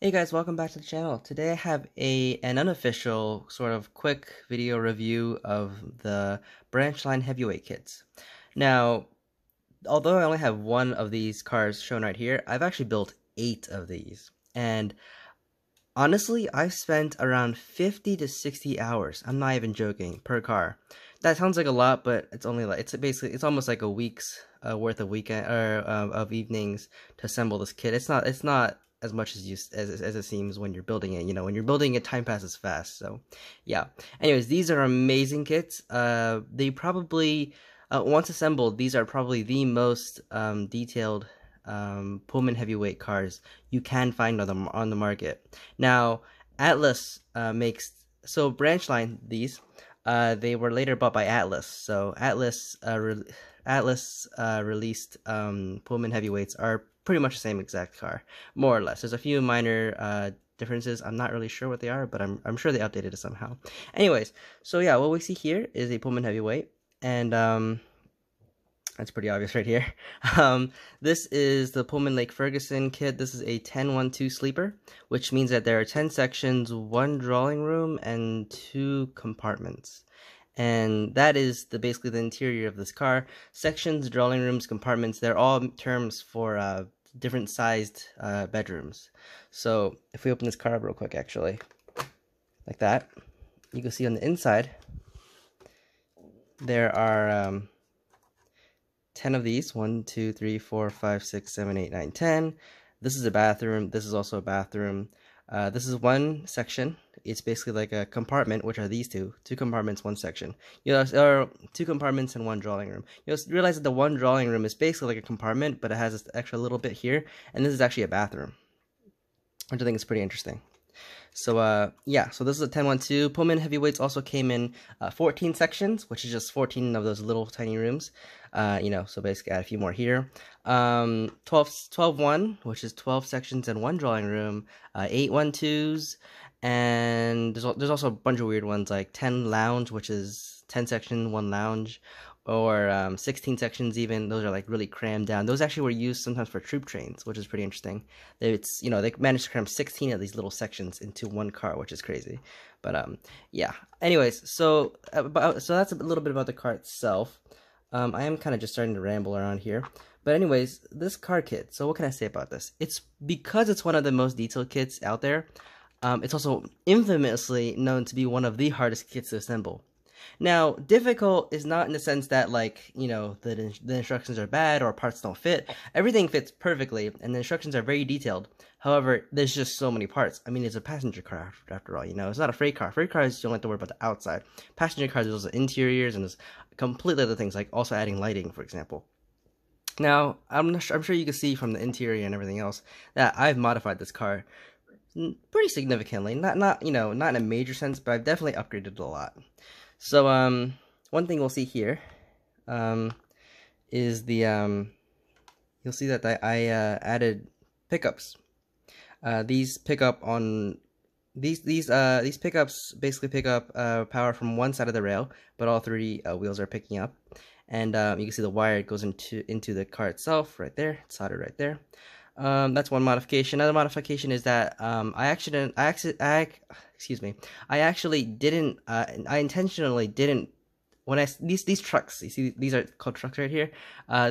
Hey guys, welcome back to the channel. Today I have an unofficial sort of quick video review of the Branchline heavyweight kits. Now, although I only have one of these cars shown right here, I've actually built 8 of these. And honestly, I've spent around 50 to 60 hours, I'm not even joking, per car. That sounds like a lot, but it's only like, it's almost like a week's worth of weekend, or of evenings to assemble this kit. It's not as much as as it seems when you're building it. You know, when you're building it, time passes fast. So, yeah. Anyways, these are amazing kits. They probably once assembled, these are probably the most detailed Pullman heavyweight cars you can find on the market. Now, Atlas makes Branchline these. They were later bought by Atlas. So Atlas released Pullman heavyweights are pretty much the same exact car, more or less. There's a few minor differences. I'm not really sure what they are, but I'm sure they updated it somehow. Anyways, so yeah, what we see here is a Pullman heavyweight, and that's pretty obvious right here. This is the Pullman Lake Ferguson kit. This is a 10-1-2 sleeper, which means that there are 10 sections, 1 drawing room, and 2 compartments. And that is basically the interior of this car. Sections, drawing rooms, compartments, they're all terms for different sized bedrooms. So if we open this car up real quick, actually, like that, you can see on the inside, there are 10 of these. 1, 2, 3, 4, 5, 6, 7, 8, 9, 10. This is a bathroom. This is also a bathroom. This is one section. It's basically like a compartment, which are these two compartments, one section. There are 2 compartments and 1 drawing room. You'll realize that the 1 drawing room is basically like a compartment, but it has this extra little bit here, and this is actually a bathroom, which I think is pretty interesting. So yeah, so this is a 10-1-2. Pullman heavyweights also came in 14 sections, which is just 14 of those little tiny rooms. So basically add a few more here. 12-1, which is 12 sections and 1 drawing room. 8-1-2s, and there's also a bunch of weird ones like 10 lounge, which is 10 section, 1 lounge. Or 16 sections even. Those are like really crammed down. Those actually were used sometimes for troop trains, which is pretty interesting. They managed to cram 16 of these little sections into one car, which is crazy. But yeah. Anyways, so that's a little bit about the car itself. I am kind of just starting to ramble around here. But anyways, this car kit. So what can I say about this? It's because it's one of the most detailed kits out there. It's also infamously known to be one of the hardest kits to assemble. Now, difficult is not in the sense that, like, the instructions are bad or parts don't fit. Everything fits perfectly, and the instructions are very detailed. However, there's just so many parts. I mean, it's a passenger car, after all, It's not a freight car. Freight cars, you don't have to worry about the outside. Passenger cars, there's also interiors, and there's completely other things, like also adding lighting, for example. Now, I'm sure you can see from the interior and everything else that I've modified this car pretty significantly. Not in a major sense, but I've definitely upgraded it a lot. So, one thing we'll see here, is you'll see that I added pickups. These pickups basically pick up power from one side of the rail, but all 3 wheels are picking up. And you can see the wire goes into the car itself right there. It's soldered right there. That's one modification. Another modification is that I intentionally didn't, these trucks, you see these are called trucks right here.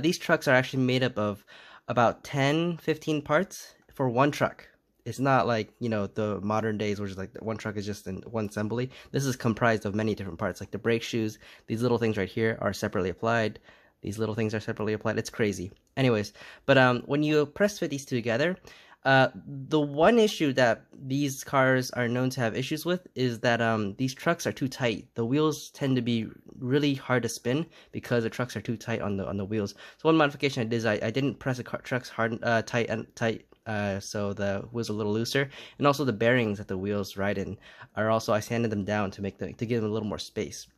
These trucks are actually made up of about 10-15 parts for one truck. It's not like, the modern days where it's like one truck is just in one assembly. This is comprised of many different parts, like the brake shoes. These little things right here are separately applied. These little things are separately applied. It's crazy. Anyways, but when you press fit these two together, the one issue that these cars are known to have issues with is that these trucks are too tight. The wheels tend to be really hard to spin because the trucks are too tight on the wheels. So one modification I did is I didn't press the trucks hard tight. So the wheels are a little looser, and also the bearings that the wheels ride in are also, I sanded them down to give them a little more space.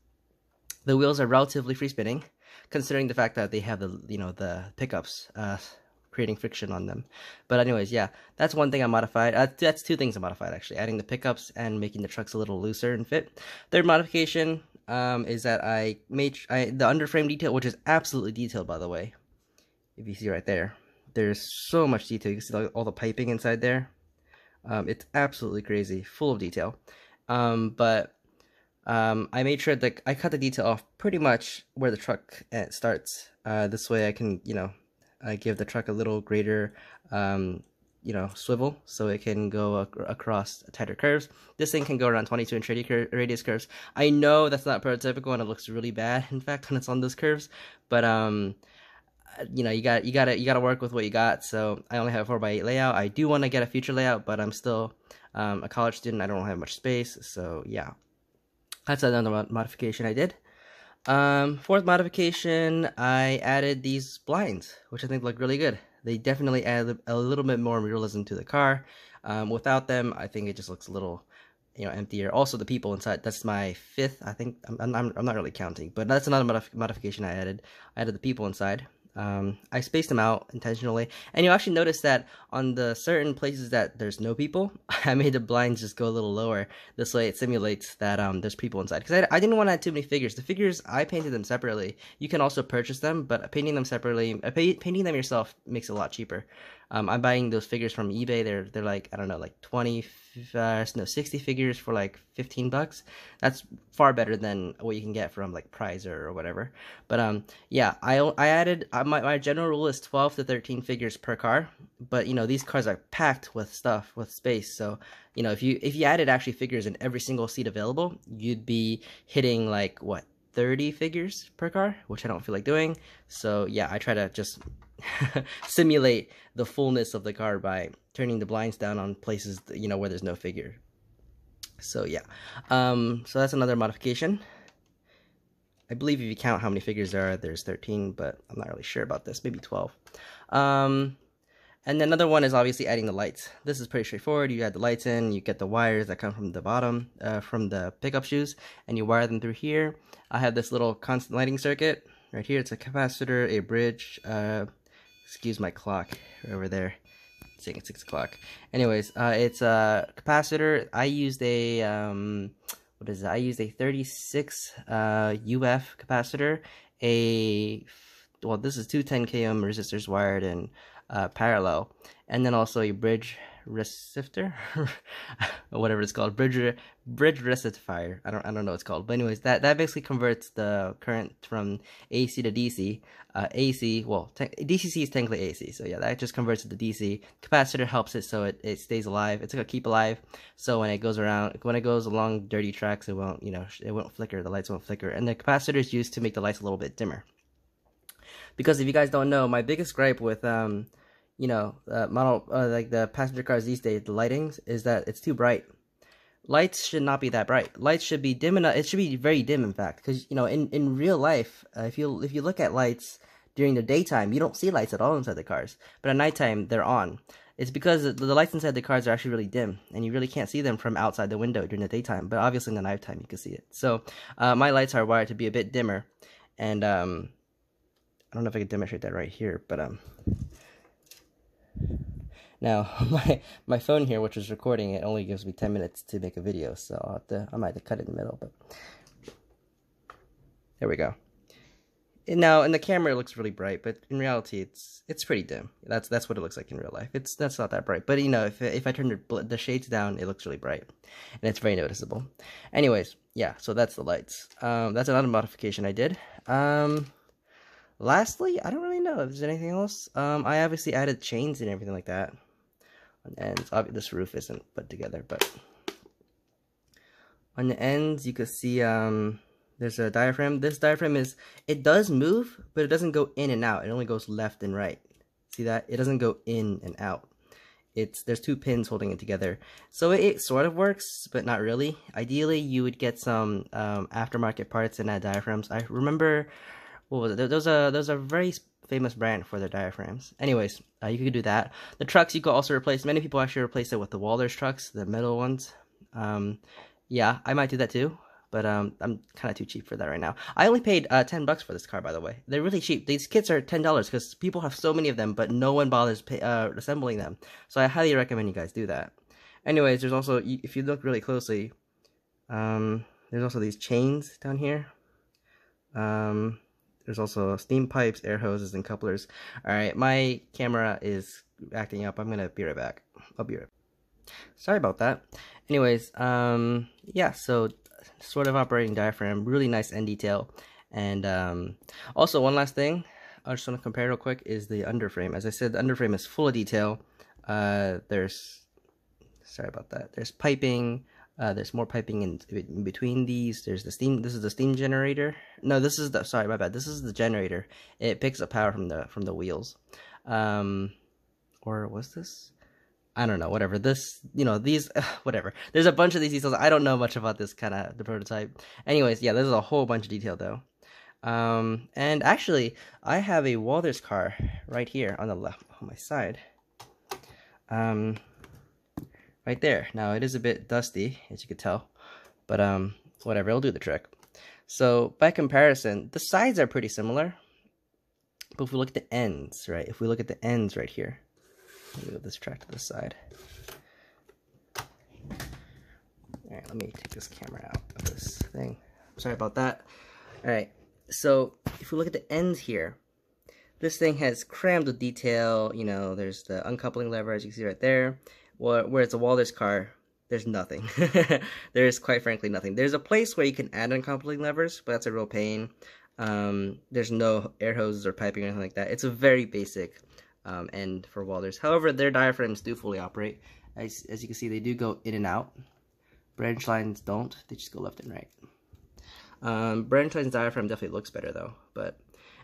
The wheels are relatively free spinning, considering the fact that they have the pickups creating friction on them. But anyways, yeah, that's one thing I modified. That's 2 things I modified, actually, adding the pickups and making the trucks a little looser and fit. Third modification is that I made the underframe detail, which is absolutely detailed, by the way. If you see right there, there's so much detail. You can see all the piping inside there. It's absolutely crazy, full of detail. But I made sure that I cut the detail off pretty much where the truck starts. This way I can, give the truck a little greater, swivel so it can go across tighter curves. This thing can go around 22-inch radius curves. I know that's not prototypical and it looks really bad, in fact, when it's on those curves, but you gotta work with what you got. So I only have a 4x8 layout. I do want to get a future layout, but I'm still a college student. I don't have much space, so yeah, that's another modification I did. Fourth modification, I added these blinds, which I think look really good. They definitely add a little bit more realism to the car. Without them, I think it just looks a little, emptier. Also, the people inside, that's my fifth. I think I'm not really counting, but that's another modification I added. I added the people inside. I spaced them out intentionally, and you'll actually notice that on the certain places that there's no people, I made the blinds just go a little lower. This way it simulates that there's people inside, because I didn't want to add too many figures. The figures, I painted them separately. You can also purchase them, but painting them separately, painting them yourself makes it a lot cheaper. I'm buying those figures from eBay. They're like, I don't know, like 60 figures for like $15. That's far better than what you can get from like Prizer or whatever. But yeah, I added my general rule is 12 to 13 figures per car. But these cars are packed with stuff, with space. So if you added actually figures in every single seat available, you'd be hitting like what, 30 figures per car, which I don't feel like doing. So yeah, I try to just simulate the fullness of the car by turning the blinds down on places where there's no figure. So yeah, so that's another modification. I believe if you count how many figures there are, there's 13, but I'm not really sure about this, maybe 12. And then another one is obviously adding the lights. This is pretty straightforward. You add the lights in, you get the wires that come from the bottom, from the pickup shoes, and you wire them through here. I have this little constant lighting circuit right here. It's a capacitor, a bridge, excuse my clock over there, it's saying it's 6 o'clock. Anyways, it's a capacitor. I used a, what is it? I used a 36 UF capacitor, well, this is two 10 kΩ resistors wired in parallel, and then also a bridge resistor, or whatever it's called, bridge rectifier. I don't know what it's called, but anyways, that basically converts the current from AC to DC. AC, well, DCC is technically AC, so yeah, that just converts it to DC. Capacitor helps it so it stays alive. It's like a keep alive, so when it goes along dirty tracks, it won't it won't flicker. The lights won't flicker, and the capacitor is used to make the lights a little bit dimmer. Because if you guys don't know, my biggest gripe with like the passenger cars these days, the lightings, is that it's too bright. Lights should not be that bright. Lights should be dim enough. It should be very dim, in fact, because in real life, if you look at lights during the daytime, you don't see lights at all inside the cars, but at nighttime they're on. It's because the lights inside the cars are actually really dim, and you really can't see them from outside the window during the daytime, but obviously in the nighttime you can see it. So my lights are wired to be a bit dimmer, and I don't know if I can demonstrate that right here, but now my phone here, which is recording, it only gives me 10 minutes to make a video, so I might have to cut it in the middle, but there we go. And now in the camera it looks really bright, but in reality it's pretty dim. That's what it looks like in real life. That's not that bright, but if I turn the shades down, it looks really bright, and it's very noticeable. Anyways, yeah, so that's the lights. That's another modification I did. Lastly, I don't really know if there's anything else. I obviously added chains and everything like that. On the ends, obviously this roof isn't put together, but on the ends you can see there's a diaphragm. This diaphragm it does move, but it doesn't go in and out. It only goes left and right. See that? It doesn't go in and out. There's two pins holding it together, so it sort of works, but not really. Ideally, you would get some aftermarket parts and add diaphragms. I remember, what was it? There's a very famous brand for their diaphragms. Anyways, you could do that. The trucks you could also replace. Many people actually replace it with the Walters trucks, the metal ones. Yeah, I might do that too, but I'm kind of too cheap for that right now. I only paid $10 for this car, by the way. They're really cheap. These kits are $10 because people have so many of them, but no one bothers assembling them. So I highly recommend you guys do that. Anyways, there's also, if you look really closely, there's also these chains down here. There's also steam pipes, air hoses, and couplers. Alright, my camera is acting up. I'm gonna be right back. I'll be right back. Sorry about that. Anyways, yeah, so sort of operating diaphragm, really nice end detail. And also one last thing I just want to compare real quick is the underframe. As I said, the underframe is full of detail. Sorry about that. There's piping. There's more piping in between these. There's the steam. This is the steam generator. No, this is the, sorry, my bad. This is the generator. It picks up power from the wheels. Or was this? I don't know, whatever. This, you know, these, whatever. There's a bunch of these details. I don't know much about this kind of, the prototype. Anyways, yeah, there's a whole bunch of detail though. And actually, I have a Walthers car right here on the left, on my side. Right there. Now, it is a bit dusty, as you could tell. But, whatever, it'll do the trick. So, by comparison, the sides are pretty similar. But if we look at the ends, right? If we look at the ends right here. Let me move this track to the side. Alright, let me take this camera out of this thing. Sorry about that. Alright, so if we look at the ends here, this thing has crammed with detail. You know, there's the uncoupling lever, as you can see right there. Whereas a Walthers car, there's nothing. There's quite frankly nothing. There's a place where you can add uncoupling levers, but that's a real pain. There's no air hoses or piping or anything like that. It's a very basic end for Walthers. However, their diaphragms do fully operate. As you can see, they do go in and out. Branchline's don't. They just go left and right. Branchline's diaphragm definitely looks better though. But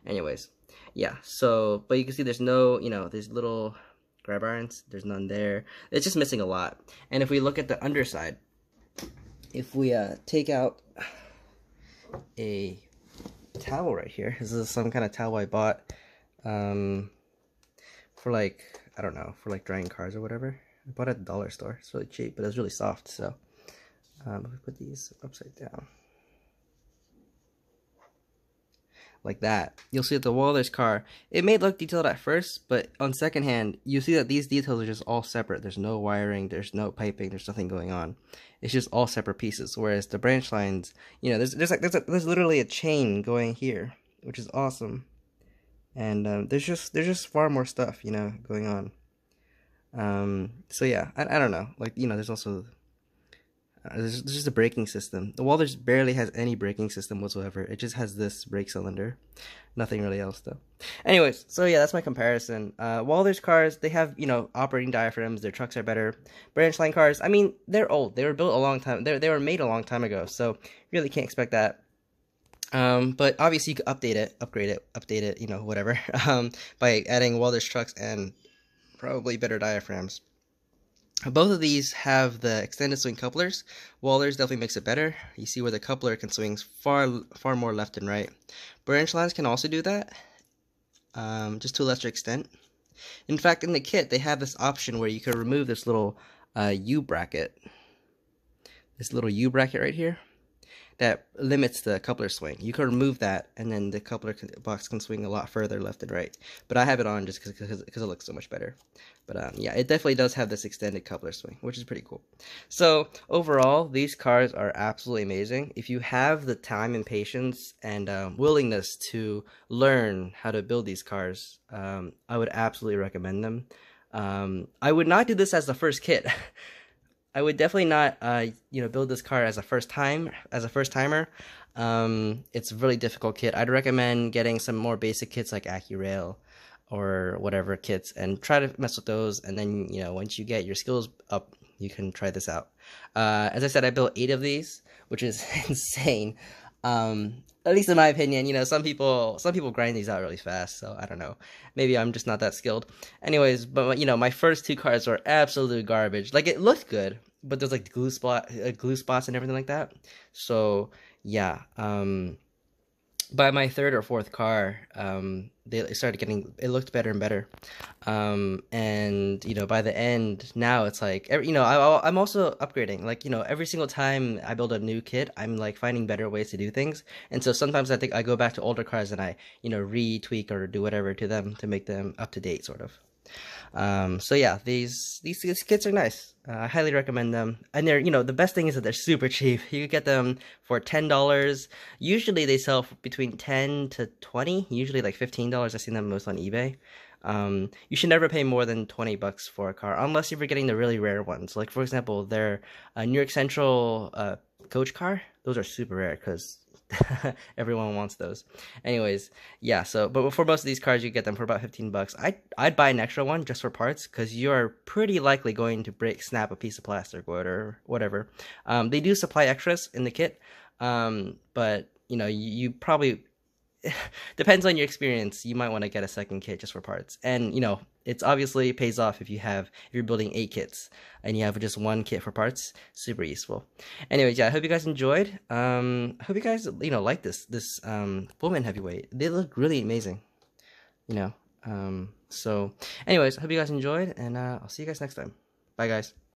anyways, yeah. So, but you can see there's no, you know, there's little grab irons. There's none there. It's just missing a lot. And if we look at the underside, if we take out a towel right here, this is some kind of towel I bought for like, I don't know, for like drying cars or whatever. I bought it at the dollar store. It's really cheap, but it was really soft. So if we put these upside down like that, you'll see that the Walthers car, it may look detailed at first, but on second hand, you see that these details are just all separate. There's no wiring, there's no piping, there's nothing going on. It's just all separate pieces. Whereas the Branchlines, you know, there's literally a chain going here, which is awesome. And there's just far more stuff, you know, going on. So yeah, I don't know, like, you know, there's also there's just a braking system. The Walthers barely has any braking system whatsoever. It just has this brake cylinder. Nothing really else though. Anyways, so yeah, that's my comparison. Walthers cars, they have, you know, operating diaphragms. Their trucks are better. Branchline cars, I mean, they're old. They were built a long time. They were made a long time ago. So you really can't expect that. But obviously you could update it, upgrade it, update it, you know, whatever. By adding Walthers trucks and probably better diaphragms. Both of these have the extended swing couplers. Walthers definitely makes it better. You see where the coupler can swing far more left and right. Branchlines can also do that, just to a lesser extent. In fact, in the kit, they have this option where you can remove this little U bracket. This little U bracket right here that limits the coupler swing. You can remove that, and then the coupler box can swing a lot further left and right. But I have it on just because it looks so much better. But yeah, it definitely does have this extended coupler swing, which is pretty cool. So overall, these cars are absolutely amazing. If you have the time and patience and willingness to learn how to build these cars, I would absolutely recommend them. I would not do this as the first kit. I would definitely not, you know, build this car as a first timer. It's a really difficult kit. I'd recommend getting some more basic kits like AccuRail or whatever kits and try to mess with those. And then, you know, once you get your skills up, you can try this out. As I said, I built 8 of these, which is insane. At least in my opinion, you know, some people grind these out really fast, so I don't know. Maybe I'm just not that skilled. Anyways, but you know, my first 2 cars were absolute garbage. Like, it looked good, but there's like glue spots and everything like that. So yeah, by my 3rd or 4th car, they started getting, it looked better and better. And you know, by the end, now it's like, you know, I'm also upgrading. Like, you know, every single time I build a new kit, I'm like finding better ways to do things. And so sometimes I think I go back to older cars and I, you know, retweak or do whatever to them to make them up to date, sort of. So yeah, these kits are nice. I highly recommend them. And they're, you know, the best thing is that they're super cheap. You can get them for $10. Usually they sell between $10 to $20. Usually like $15. I've seen them most on eBay. You should never pay more than $20 for a car, unless if you're getting the really rare ones. Like for example, their New York Central coach car. Those are super rare because everyone wants those. Anyways, yeah. So, but for most of these cars, you get them for about $15. I'd buy an extra one just for parts because you're pretty likely going to snap a piece of plastic or whatever. They do supply extras in the kit, but you probably depends on your experience. You might want to get a second kit just for parts, and it's obviously pays off if you're building 8 kits and you have just one kit for parts. Super useful. Anyways, yeah, I hope you guys enjoyed. I hope you guys like this Pullman heavyweight. They look really amazing. So anyways, I hope you guys enjoyed, and I'll see you guys next time. Bye, guys.